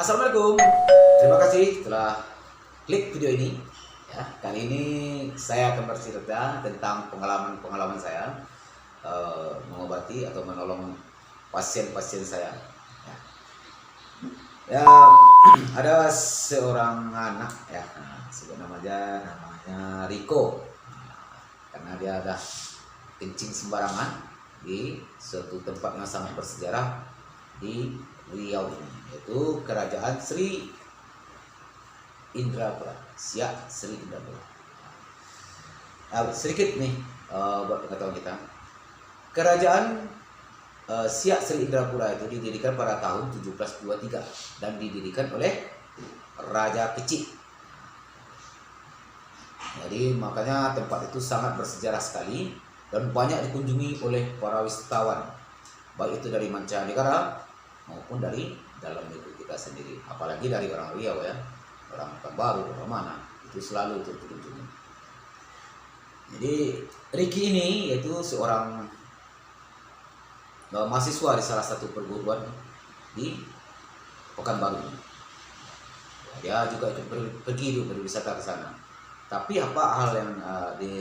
Assalamualaikum. Terima kasih telah klik video ini. Ya, kali ini saya akan bercerita tentang pengalaman saya mengobati atau menolong pasien-pasien saya. Ya, ada seorang anak ya, sebut namanya Riko. Karena dia ada kencing sembarangan di suatu tempat yang sangat bersejarah di Riau ini, yaitu Kerajaan Sri Indrapura, Siak Sri Indrapura. Sedikit nih buat pengetahuan kita, Kerajaan Siak Sri Indrapura itu didirikan pada tahun 1723 dan didirikan oleh Raja Kecik. Jadi makanya tempat itu sangat bersejarah sekali dan banyak dikunjungi oleh para wisatawan, baik itu dari mancanegara maupun dari dalam negeri kita sendiri, apalagi dari orang Riau ya, orang Pekanbaru, orang mana, itu selalu terkunjungi. Jadi Riki ini yaitu seorang mahasiswa di salah satu perguruan di Pekanbaru. Dia juga ikut pergi berwisata ke sana. Tapi apa hal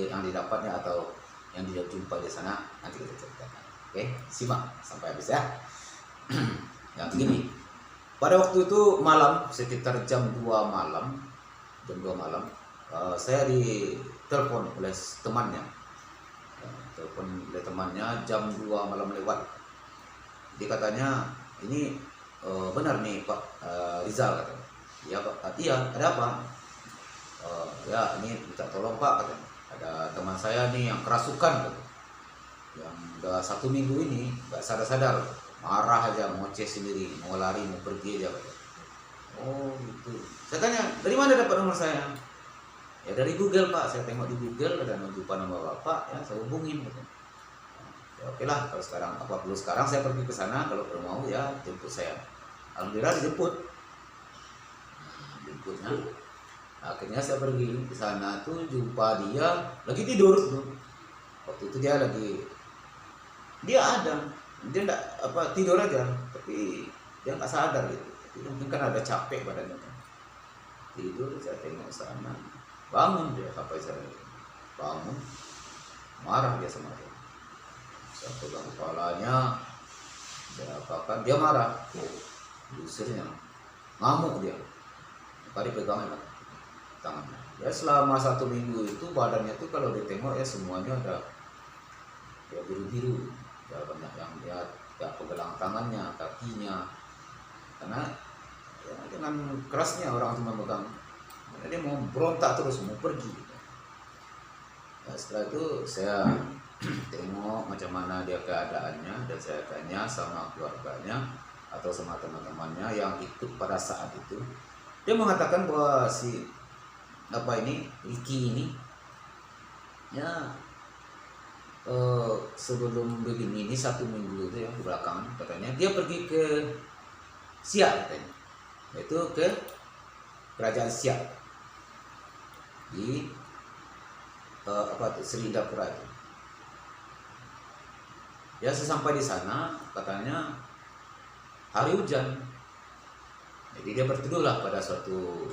yang didapatnya atau yang dia jumpa di sana nanti kita ceritakan. Oke, simak sampai habis ya. Yang begini, pada waktu itu malam sekitar jam 2 malam, saya ditelepon oleh temannya. Jam 2 malam lewat. Dia katanya, ini benar nih Pak Rizal katanya. Iya Pak, iya ada apa? Ya ini minta tolong Pak katanya. Ada teman saya nih yang kerasukan katanya. Yang udah 1 minggu ini nggak sadar-sadar, marah aja, ngoceh sendiri, mau lari, mau pergi aja katanya. Oh gitu. Saya tanya, dari mana dapat nomor saya? Ya dari Google Pak, saya tengok di Google ada lupa nama Bapak, ya saya hubungin katanya. Ya oke lah, kalau sekarang apa perlu sekarang saya pergi ke sana, kalau perlu mau ya jemput saya. Alhamdulillah jemputnya. Akhirnya saya pergi ke sana tuh, jumpa dia lagi tidur tuh. Waktu itu dia ada, dia enggak tidur aja, tapi dia nggak sadar gitu. Mungkin kan ada capek badannya. Tidur, saya tengok sana, bangun dia, bangun, marah dia sama saya. Saya pegang kepalanya, saya apakan, dia marah, diusirnya, ngamuk dia, tadi pegangnya tangannya. Ya selama 1 minggu itu badannya tuh kalau ditengok ya semuanya ada ya biru-biru, ya banyak yang ya pegelang tangannya, kakinya, karena ya, dengan kerasnya orang itu memegang, dia mau berontak terus, mau pergi. Ya, setelah itu saya tengok macam mana dia keadaannya dan saya tanya sama keluarganya atau sama teman-temannya yang ikut pada saat itu. Dia mengatakan bahwa si Riki ini ya sebelum begini ini 1 minggu itu yang belakangan katanya dia pergi ke Siak katanya, yaitu ke Kerajaan Siak di Sri Indrapura itu. Ya sesampai di sana katanya hari hujan, jadi dia berteduhlah pada suatu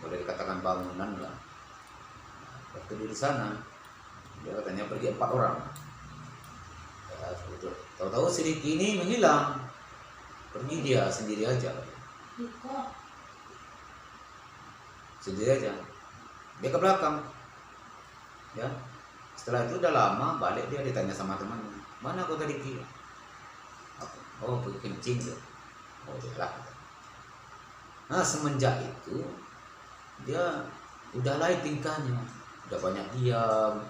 boleh dikatakan bangunan lah. Berteduh di sana, dia katanya pergi 4 orang. Ya, tahu-tahu si Riki ini menghilang, pergi dia sendiri aja. Dia ke belakang. Ya, setelah itu udah lama balik dia ditanya sama temannya, mana kau tadi Riki? Oh pergi kencing tuh. Oh lah. Nah semenjak itu dia udah lain tingkahnya, udah banyak diam,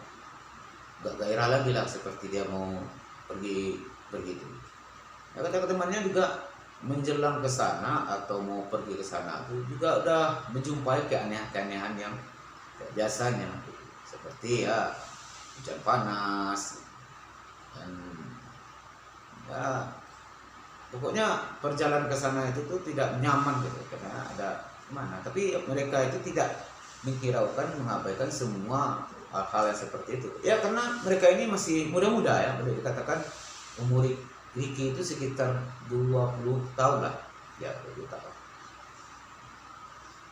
gak gairah lagi lah seperti dia mau pergi itu. Ya kata temannya juga menjelang ke sana atau mau pergi ke sana itu juga udah menjumpai keanehan yang biasanya, seperti ya hujan panas dan ya pokoknya perjalanan ke sana itu tuh tidak nyaman gitu, karena ada mana. Tapi mereka itu tidak menghiraukan, mengabaikan semua hal-hal yang seperti itu. Ya karena mereka ini masih muda-muda ya, boleh dikatakan umur Ricky itu sekitar 20 tahun lah, ya 20 tahun.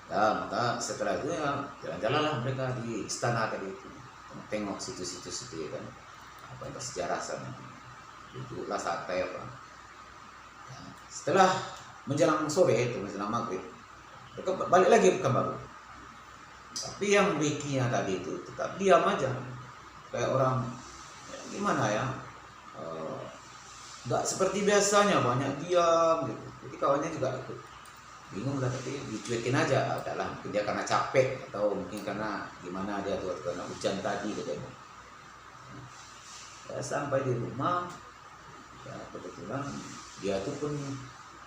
Ya, maka setelah itu ya jalan-jalan lah mereka di istana tadi itu, tengok situs-situs itu ya kan, apa yang bersejarah sana, duduklah santai apa. Ya, setelah menjelang sore itu menjelang maghrib, mereka balik lagi ke baru. Tapi yang Ricky-nya tadi itu tetap diam aja, kayak orang ya, gimana ya, nggak seperti biasanya banyak diam gitu. Jadi kawannya juga ikut bingung lah, tapi dicuekin aja adalah mungkin dia karena capek atau mungkin karena gimana dia tuh karena hujan tadi katanya. Ya, sampai di rumah ya kebetulan dia tuh pun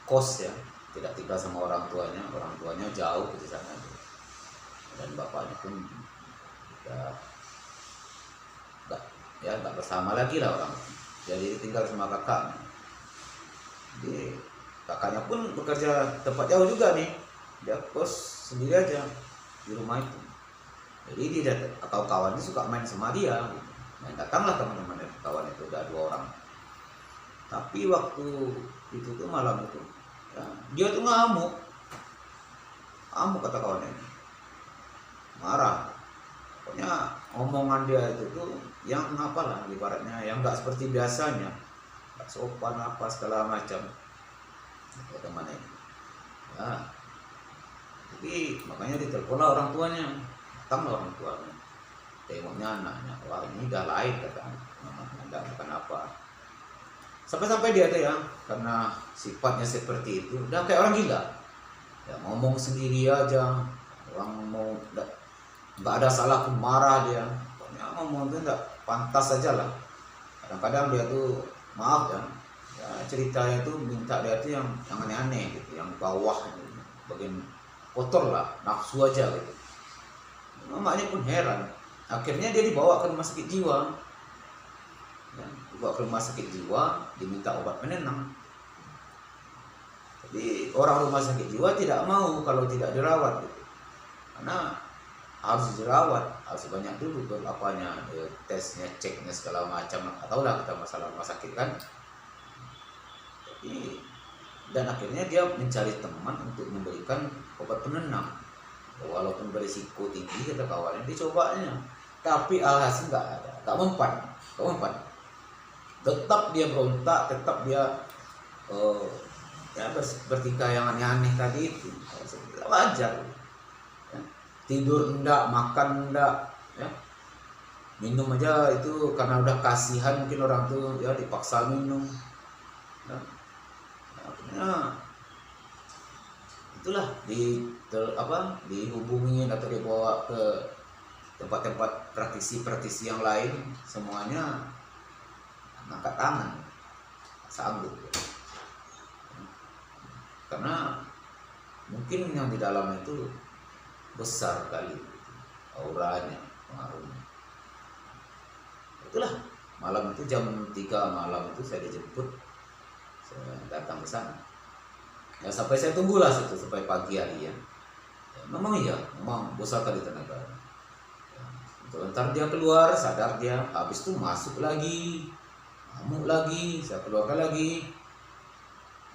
kos ya, tidak tinggal sama orang tuanya jauh ke sana dan bapaknya pun nggak bersama lagi lah orang, jadi tinggal sama kakaknya. Jadi kakaknya pun bekerja tempat jauh juga nih, dia kos sendiri aja di rumah itu. Jadi dia atau kawannya suka main sama dia gitu. Main datanglah teman-teman kawan itu, udah 2 orang. Tapi waktu itu tuh malam itu ya, dia tuh ngamuk kata kawannya, marah. Pokoknya omongan dia itu tuh yang apalah ibaratnya yang nggak seperti biasanya, nggak sopan apa segala macam. Teman ini ya, jadi makanya diteleponlah orang tuanya, datanglah orang tuanya, tengoknya anaknya, wah ini udah lain kata enggak bukan apa. Sampai dia tuh ya, karena sifatnya seperti itu udah kayak orang gila ya, ngomong sendiri aja, orang mau nggak ada salah pun marah dia, pokoknya ngomong tuh nggak pantas aja lah. Kadang-kadang dia tuh maaf ya, ceritanya tuh minta dia tuh yang aneh-aneh gitu, yang bawah gitu, bagian kotor lah, nafsu aja gitu. Mamanya pun heran, akhirnya dia dibawa ke rumah sakit jiwa ya, dibawa ke rumah sakit jiwa, diminta obat penenang. Jadi orang rumah sakit jiwa tidak mau kalau tidak dirawat gitu, karena harus dirawat, harus banyak dulu apanya, tesnya, ceknya segala macam, atau lah kita masalah rumah sakit kan. Dan akhirnya dia mencari teman untuk memberikan obat penenang, walaupun berisiko tinggi kata kawannya, dicobanya tapi alhasil nggak mempan. Tetap dia berontak, tetap dia ya bertingkah yang aneh-aneh tadi itu, wajar ya. Tidur enggak, makan enggak ya, minum aja itu karena udah kasihan mungkin orang tuh ya dipaksa minum ya. Nah, itulah dihubungin atau dibawa ke tempat-tempat praktisi yang lain, semuanya angkat tangan, sanggup ya. Karena mungkin yang di dalam itu besar kali auranya, pengaruhnya. Itulah malam itu jam 3 malam itu saya dijemput, saya datang ke sana. Ya sampai saya tunggulah situ sampai pagi hari ya. Memang besar kali tenaga. Ya, ntar dia keluar, sadar dia, habis itu masuk lagi, ngamuk lagi, saya keluarkan lagi,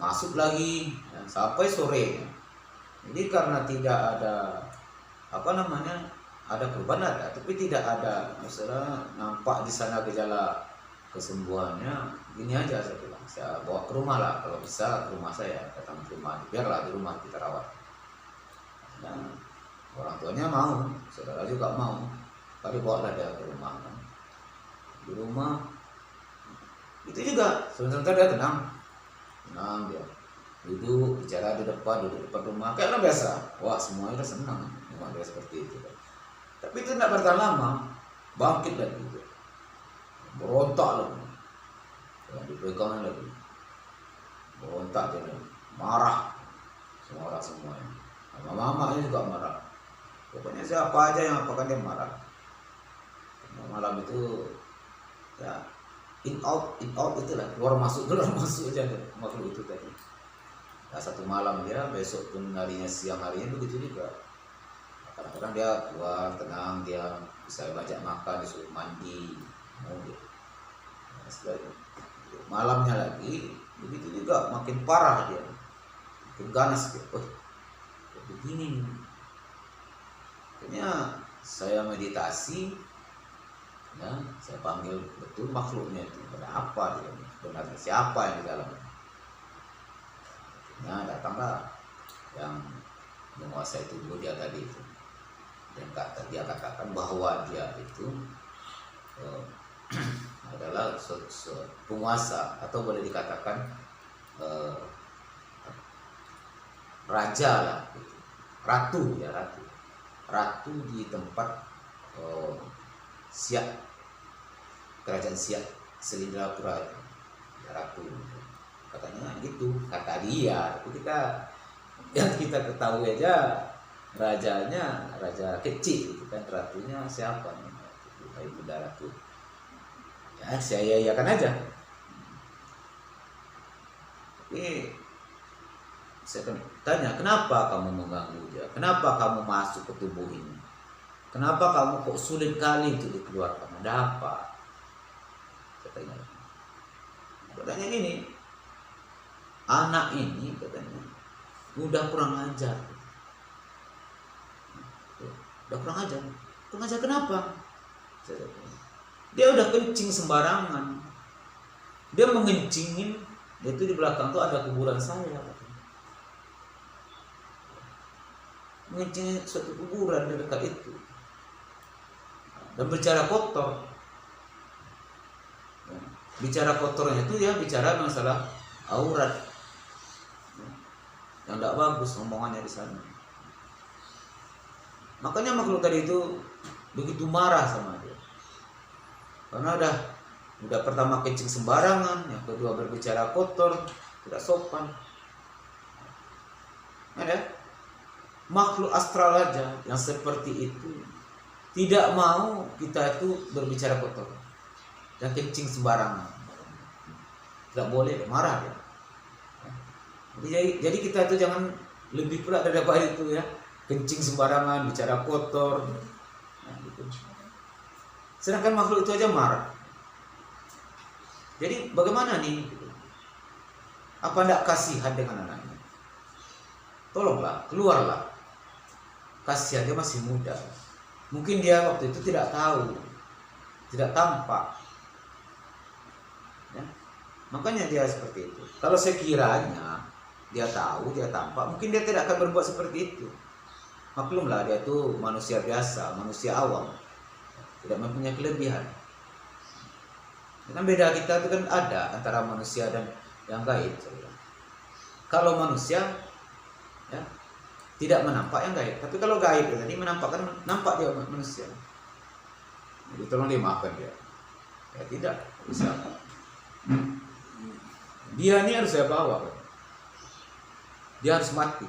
masuk lagi ya, sampai sore. Jadi karena tidak ada ada perubahan ada, tapi tidak ada masalah nampak di sana gejala kesembuhannya. Gini aja saya bilang, saya bawa ke rumah lah, kalau bisa ke rumah saya, datang ke rumah, biarlah di rumah kita rawat. Dan orang tuanya mau, saudara juga mau, tapi bawalah dia ke rumah kan. Di rumah itu juga sebentar dia tenang dia duduk bicara duduk depan rumah kayak orang biasa. Wah semuanya udah senang memang dia seperti itu kan. Tapi itu tidak bertahan lama, bangkit lagi gitu, berontak lagi ya, dipegang lagi, berontak dia lagi, marah semuanya, mamanya juga marah, pokoknya siapa aja yang apakan dia marah. Malam itu ya in out itulah, keluar masuk aja makhluk itu tadi. Nah, satu malam dia, besok pun siang harinya begitu juga. Kadang-kadang dia keluar tenang, dia bisa bajak makan, disuruh mandi, gitu. Nah, setelah itu Malamnya lagi begitu juga, makin parah dia, makin ganas dia. Oh, begini nih. Akhirnya saya meditasi, ya, saya panggil betul makhluknya itu, ada apa dia, sebenarnya siapa yang di dalam. Nah, datanglah yang menguasai tubuh dia tadi itu, dan dia katakan bahwa dia itu adalah penguasa, atau boleh dikatakan raja lah, gitu. Ratu di tempat Siak, kerajaan Siak Selindrapura itu, ya, ratu katanya gitu, kata dia. Tapi yang kita ketahui aja, rajanya raja kecil gitu kan, ratunya siapa nih, Ibunda Ratu. Ya, saya iakan aja. Tapi saya tanya, kenapa kamu mengganggu dia? Kenapa kamu masuk ke tubuh ini? Kenapa kamu kok sulit kali untuk dikeluarkan? Ada apa? Katanya. Katanya gini, anak ini katanya udah kurang ajar. Udah kurang ajar. Kurang ajar kenapa? Dia udah kencing sembarangan. Dia mengencingin, itu di belakang tuh ada kuburan saya. Mengencingin suatu kuburan di dekat itu. Dan bicara kotor. Bicara kotornya itu ya bicara masalah aurat. Yang tidak bagus omongannya di sana. Makanya makhluk tadi itu begitu marah sama dia. Karena udah pertama kencing sembarangan, yang kedua berbicara kotor, tidak sopan. Ada makhluk astral aja yang seperti itu tidak mau kita itu berbicara kotor dan kencing sembarangan. Tidak boleh, marah ya. Jadi kita itu jangan lebih pula daripada itu ya, kencing sembarangan, bicara kotor. Nah, gitu. Sedangkan makhluk itu aja marah. Jadi bagaimana nih? Apa tidak kasihan dengan anaknya? Tolonglah, keluarlah. Kasihan, dia masih muda. Mungkin dia waktu itu tidak tahu, tidak tampak. Ya? Makanya dia seperti itu. Kalau sekiranya dia tahu, dia tampak, mungkin dia tidak akan berbuat seperti itu. Maklumlah, dia itu manusia biasa, manusia awam, tidak mempunyai kelebihan. Kan beda kita itu kan ada antara manusia dan yang gaib. Kalau manusia ya tidak menampak yang gaib, tapi kalau gaib tadi menampakkan, nampak dia manusia. Jadi tolong dimaafkan dia. Ya tidak bisa. Dia ini harus saya bawa. Dia harus mati.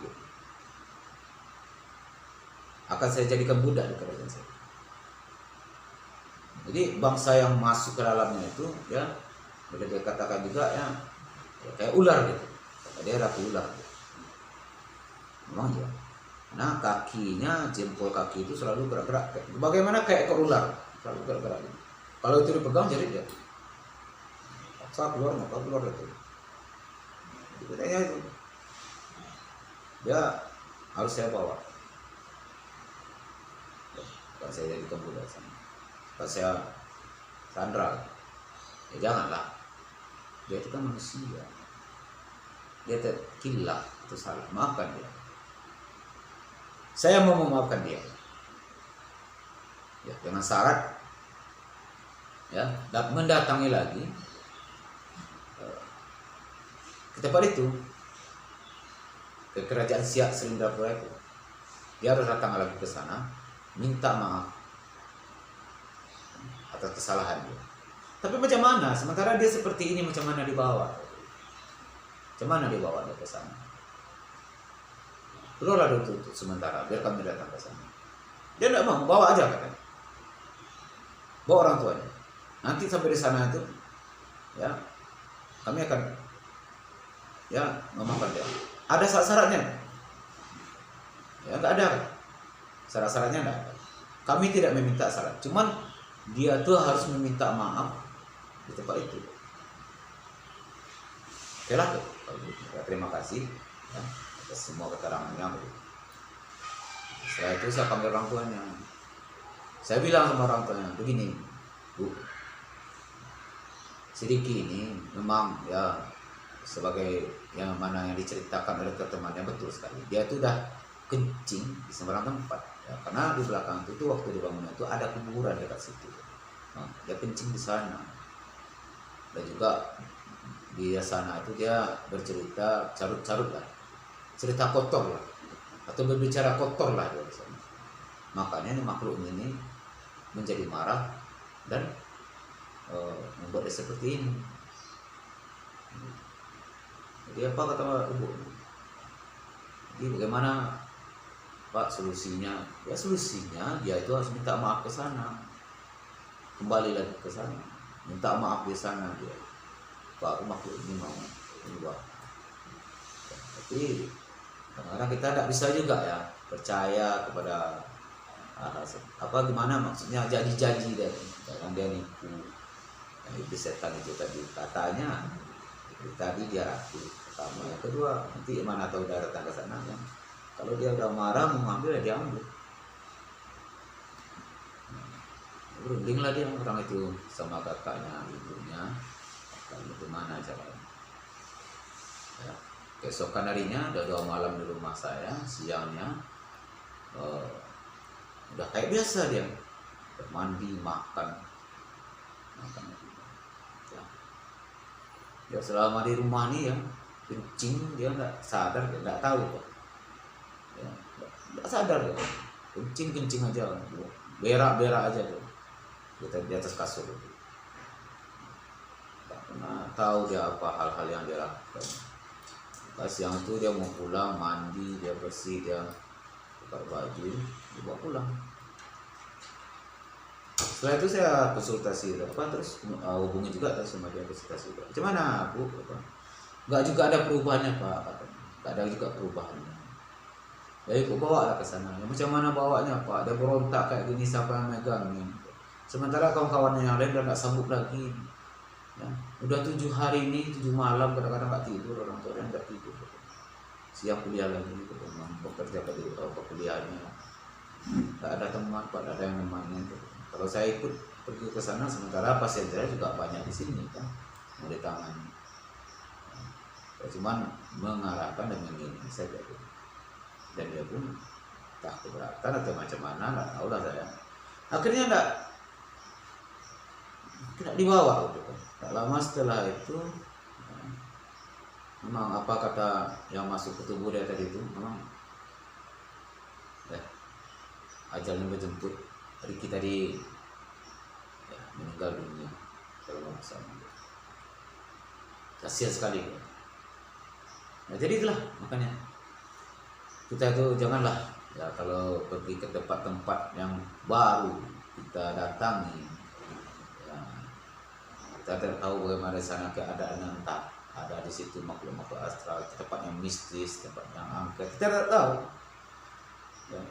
Akan saya jadikan budak di kerajaan saya. Jadi bangsa yang masuk ke dalamnya itu ya boleh dikatakan juga ya kayak ular gitu. Dia ratu ular. Memang ya. Nah kakinya, jempol kaki itu selalu gerak-gerak. Bagaimana kayak ekor ular, selalu gerak-gerak. Gitu. Kalau itu dipegang jadi dia paksa keluar, maka keluar itu. Katanya itu dia harus saya bawa. Kalau saya jadi budak sana. Kalau saya sandra, ya janganlah. Dia itu kan manusia. Dia terkilah, itu salah. Maafkan dia. Saya mau memaafkan dia. Ya, dengan syarat ya, mendatangi lagi ke tempat itu, ke kerajaan Siak Selindrapura itu. Dia harus datang lagi ke sana, minta maaf atas kesalahan dia. Tapi macam mana? Sementara dia seperti ini, macam mana dibawa? Macam mana dibawa dia ke sana? Keluarlah dulu sementara, biar kami datang ke sana. Dia tidak mau, bawa aja katanya. Bawa orang tuanya. Nanti sampai di sana itu, ya kami akan ya memaafkan dia. Ada syarat-syaratnya? Ya nggak ada. Syarat-syaratnya nggak ada. Kami tidak meminta syarat. Cuman dia tuh harus meminta maaf di tempat itu. Okelah tuh. Terima kasih ya, atas semua keterangannya. Setelah itu saya panggil orang tuanya. Saya bilang sama orang tuanya, begini, Bu, si Riki ini memang ya sebagai yang mana yang diceritakan oleh temannya betul sekali. Dia itu udah kencing di sembarang tempat. Ya, karena di belakang itu waktu dibangun itu ada kuburan dekat situ. Nah, dia kencing di sana. Dan juga di sana itu dia bercerita carut-carut lah, cerita kotor lah, atau berbicara kotor lah dia di sana. Makanya makhluk ini menjadi marah dan membuat dia seperti ini. Jadi apa kata Ibu? Jadi bagaimana Pak solusinya? Ya solusinya dia itu harus minta maaf ke sana, kembali lagi ke sana, minta maaf di sana dia. Pak, makhluk ini mau berubah. Tapi kadang-kadang kita tidak bisa juga ya percaya kepada apa gimana maksudnya janji-janji dan dia nipu. Itu setan itu tadi katanya tadi dia ragu pertama, yang kedua nanti mana tahu udah datang ke sana ya. Kalau dia udah marah mau ambil ya dia ambil. Berunding lah dia orang itu sama kakaknya ibunya. Kalau gimana caranya? Ya. Keesokan harinya udah 2 malam di rumah saya, siangnya udah kayak biasa dia mandi makan ya. Ya selama di rumah nih ya kencing dia nggak sadar, nggak tahu kok ya, nggak sadar ya. Kencing aja, berak aja tuh di atas kasur itu. Nggak pernah tahu dia apa hal-hal yang dia lakukan. Pas siang itu dia mau pulang mandi, dia bersih, dia buka baju, dibawa pulang. Setelah itu saya konsultasi terus hubungi juga sama dia konsultasi. Gimana Bu? Nggak juga ada perubahannya Pak, nggak ada juga perubahannya. Ya ikut bawa lah ke sana. Ya, macam mana bawanya Pak? Dia berontak kayak gini, siapa yang megang nih? Sementara kawan-kawannya yang lain udah nggak sanggup lagi. Ya, udah 7 hari ini 7 malam kadang-kadang nggak tidur, orang tua yang nggak tidur. Siang kuliah lagi, bekerja ke kuliahnya. Nggak ada teman, nggak ada yang nemenin. Kalau saya ikut pergi ke sana, sementara pasien saya juga banyak di sini kan, mau ditangani. Ya, cuman mengarahkan dan menginginkan saja. Dan dia pun tak keberatan atau macam mana, nggak tahu lah saya. Akhirnya tidak dibawa gitu kan. Tak lama setelah itu, memang apa kata yang masuk ke tubuh dia tadi itu, memang ajalnya menjemput. Riki tadi ya, meninggal dunia kalau nggak salah. Kasihan sekali. Nah jadi itulah makanya kita tuh janganlah ya kalau pergi ke tempat-tempat yang baru kita datangi ya, kita tidak tahu bagaimana di sana keadaannya, entah ada di situ makhluk-makhluk astral, tempat yang mistis, tempat yang angker, kita tidak tahu ya.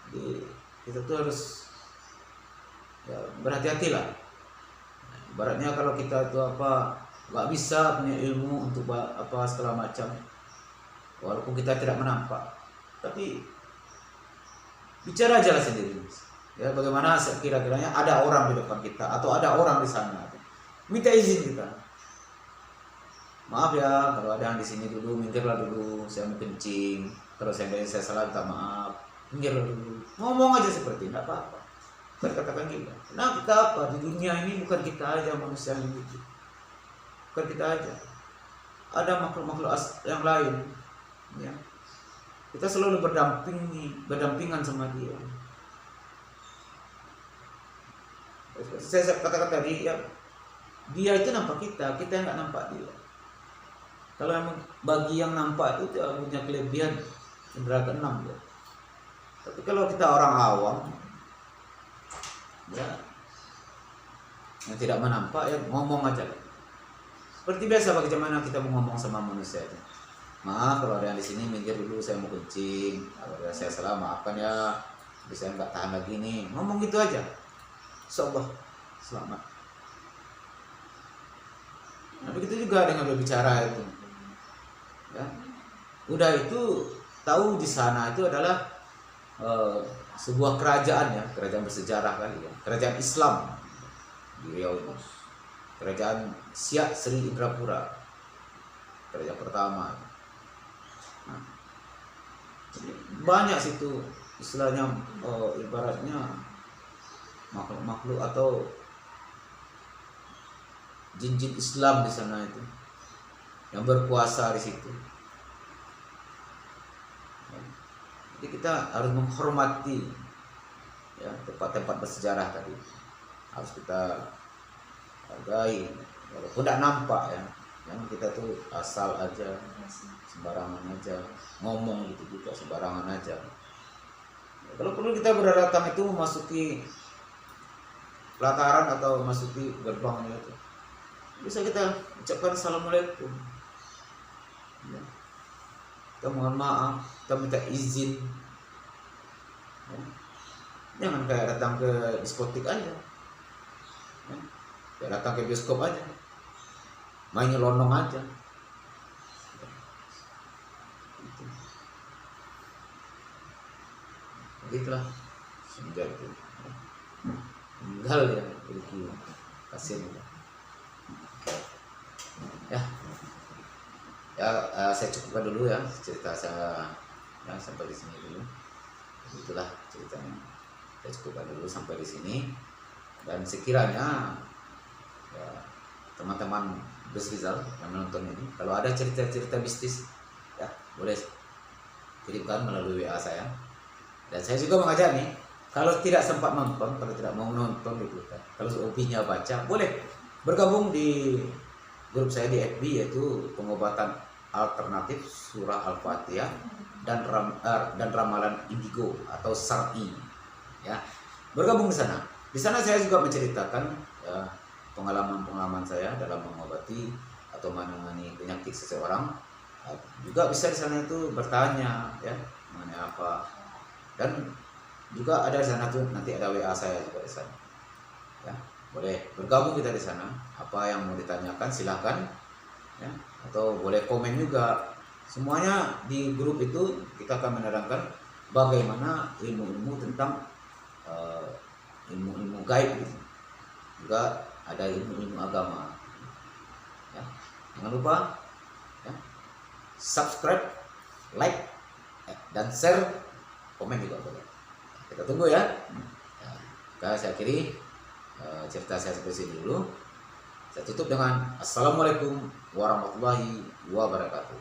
Jadi kita tuh harus ya, berhati-hatilah. Ibaratnya kalau kita itu nggak bisa punya ilmu untuk apa segala macam, walaupun kita tidak menampak, tapi bicara aja lah sendiri. Ya bagaimana kira-kiranya ada orang di depan kita atau ada orang di sana, minta izin kita. Maaf ya kalau ada yang di sini dulu, minggirlah dulu, saya mau kencing. Kalau saya salah minta maaf, minggirlah dulu. Ngomong aja seperti ini, nggak apa-apa. Berkatakan gitu. Nah kita apa di dunia ini bukan kita aja manusia yang hidup, bukan kita aja. Ada makhluk-makhluk yang lain. Ya. Kita selalu berdampingan sama dia. Saya katakan tadi ya, dia itu nampak kita yang nggak nampak dia. Kalau bagi yang nampak itu dia punya kelebihan indera keenam ya. Tapi kalau kita orang awam ya yang tidak menampak ya ngomong aja. Seperti biasa bagaimana kita ngomong sama manusia itu. Maaf kalau ada yang di sini minggir dulu, saya mau kencing. Kalau ada saya salah maafkan ya, saya nggak tahan lagi nih. Ngomong gitu aja. Insyaallah selamat. Nah begitu juga dengan berbicara itu. Ya. Udah itu tahu di sana itu adalah sebuah kerajaan ya, kerajaan bersejarah kali ya, kerajaan Islam di Riau ini, kerajaan Siak Sri Indrapura, kerajaan pertama. Nah, banyak situ istilahnya, ibaratnya makhluk-makhluk atau jin-jin Islam di sana itu yang berkuasa di situ. Jadi kita harus menghormati ya tempat-tempat bersejarah tadi, harus kita hargai walaupun tidak nampak ya. Yang kita tuh asal aja, sembarangan aja ngomong gitu juga, sembarangan aja. Ya, kalau perlu kita berdatang itu memasuki pelataran atau memasuki gerbangnya itu, bisa kita ucapkan assalamualaikum ya. Kita mohon maaf, kita minta izin ya. Jangan kayak datang ke diskotik aja ya. Kayak datang ke bioskop aja, main nyelonong aja gitu. Begitulah semenjak itu tinggal ya pergi kasihan ya. Saya cukupkan dulu ya cerita saya yang sampai di sini dulu. Itulah ceritanya. Saya cukupkan dulu sampai di sini. Dan sekiranya ya, teman-teman Gus Rizal yang menonton ini, kalau ada cerita-cerita mistis ya boleh kirimkan melalui WA saya. Dan saya juga mengajak nih, kalau tidak sempat nonton, kalau tidak mau nonton gitu, kalau hobinya baca, boleh bergabung di grup saya di FB, yaitu pengobatan alternatif surah Al-Fatihah dan ramalan indigo atau Syar'i ya. Bergabung di sana. Di sana saya juga menceritakan ya, pengalaman-pengalaman saya dalam mengobati atau menangani penyakit seseorang. Juga bisa di sana itu bertanya ya mengenai apa, dan juga ada di sana tuh nanti ada WA saya juga di sana ya. Boleh bergabung kita di sana. Apa yang mau ditanyakan silahkan ya, atau boleh komen juga. Semuanya di grup itu kita akan menerangkan bagaimana ilmu-ilmu tentang ilmu-ilmu gaib gitu. Juga ada ilmu-ilmu agama ya. Jangan lupa ya, subscribe, like dan share, komen juga boleh. Kita tunggu ya. Saya akhiri cerita saya sampai sini dulu. Saya tutup dengan assalamualaikum warahmatullahi wabarakatuh.